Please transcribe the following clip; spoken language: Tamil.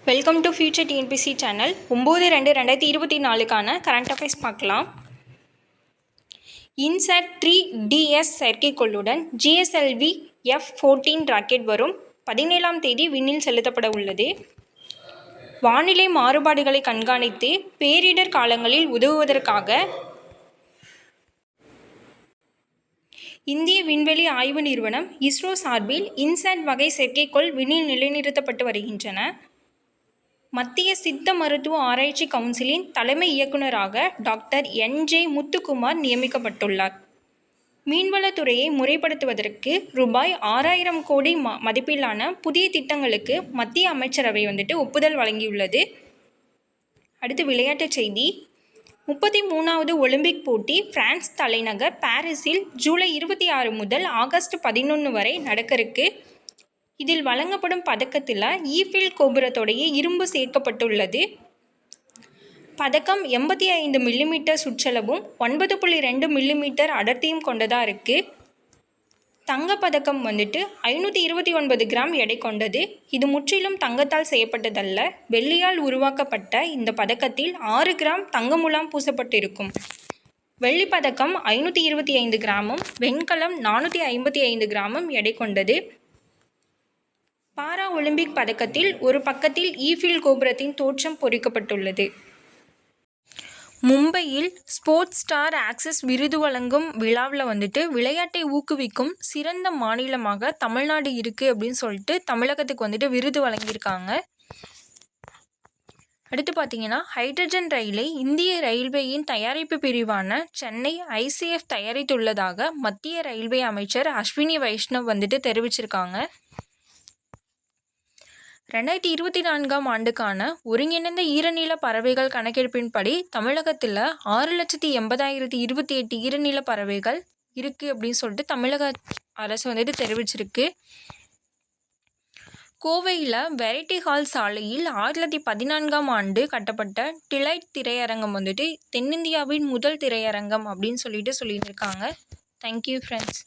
Welcome to future TNPSC channel. 9/2/2024க்கான கரண்ட் அஃபேர்ஸ் பார்க்கலாம். INSAT 3DS செயற்கைக்கோளுடன் GSLV F-14 rocket வரும் 17ஆம் தேதி விண்ணில் செலுத்தப்பட உள்ளது. வானிலை மாறுபாடுகளை கண்காணித்து பேரிடர் காலங்களில் உதவுவதற்காக இந்திய விண்வெளி ஆய்வு நிறுவனம் இஸ்ரோ சார்பில் இன்சாட் வகை செயற்கைக்கோள் விண்ணில் நிலைநிறுத்தப்பட்டு வருகின்றன. மத்திய சித்த மருத்துவ ஆராய்ச்சி கவுன்சிலின் தலைமை இயக்குநராக டாக்டர் NJ முத்துக்குமார் நியமிக்கப்பட்டுள்ளார். மீன்வளத்துறையை முறைப்படுத்துவதற்கு ரூபாய் 6000 கோடி மதிப்பிலான புதிய திட்டங்களுக்கு மத்திய அமைச்சரவை ஒப்புதல் வழங்கியுள்ளது. அடுத்து விளையாட்டுச் செய்தி. 33வது ஒலிம்பிக் போட்டி பிரான்ஸ் தலைநகர் பாரிஸில் ஜூலை 26 முதல் ஆகஸ்ட் 11 வரை நடக்க இருக்கு. இதில் வழங்கப்படும் பதக்கத்தில் ஈஃபில் கோபுரத்தோடைய இரும்பு சேர்க்கப்பட்டுள்ளது. பதக்கம் 85 மில்லிமீட்டர் சுற்றளவும் 9.2 மில்லிமீட்டர் அடர்த்தியும் கொண்டதாக இருக்குது. தங்கப்பதக்கம் 529 கிராம் எடை கொண்டது. இது முற்றிலும் தங்கத்தால் செய்யப்பட்டதல்ல. வெள்ளியால் உருவாக்கப்பட்ட இந்த பதக்கத்தில் 6 கிராம் தங்க முலாம் பூசப்பட்டிருக்கும். வெள்ளி பதக்கம் 525 கிராமும் வெண்கலம் 455 கிராமும் எடை கொண்டது. பாரா ஒலிம்பிக் பதக்கத்தில் ஒரு பக்கத்தில் ஈஃபில் கோபுரத்தின் தோற்றம் பொறிக்கப்பட்டுள்ளது. மும்பையில் ஸ்போர்ட்ஸ் ஸ்டார் ஆக்சஸ் விருது வழங்கும் விழாவில் விளையாட்டை ஊக்குவிக்கும் சிறந்த மாநிலமாக தமிழ்நாடு இருக்குது அப்படின்னு சொல்லிட்டு தமிழகத்துக்கு விருது வழங்கியிருக்காங்க. அடுத்து பார்த்தீங்கன்னா, ஹைட்ரஜன் ரயிலை இந்திய ரயில்வேயின் தயாரிப்பு பிரிவான சென்னை ICF தயாரித்துள்ளதாக மத்திய ரயில்வே அமைச்சர் அஸ்வினி வைஷ்ணவ் தெரிவிச்சிருக்காங்க. 2024ஆம் ஆண்டுக்கான ஒருங்கிணைந்த ஈரநில பறவைகள் கணக்கெடுப்பின்படி தமிழகத்தில் 6,80,028 ஈரநில பறவைகள் இருக்குது அப்படின்னு சொல்லிட்டு தமிழக அரசு தெரிவிச்சிருக்கு. கோவையில் வெரைட்டி ஹால் சாலையில் 2014ஆம் ஆண்டு கட்டப்பட்ட டிலைட் திரையரங்கம் தென்னிந்தியாவின் முதல் திரையரங்கம் அப்படின்னு சொல்லியிருக்காங்க. Thank you friends.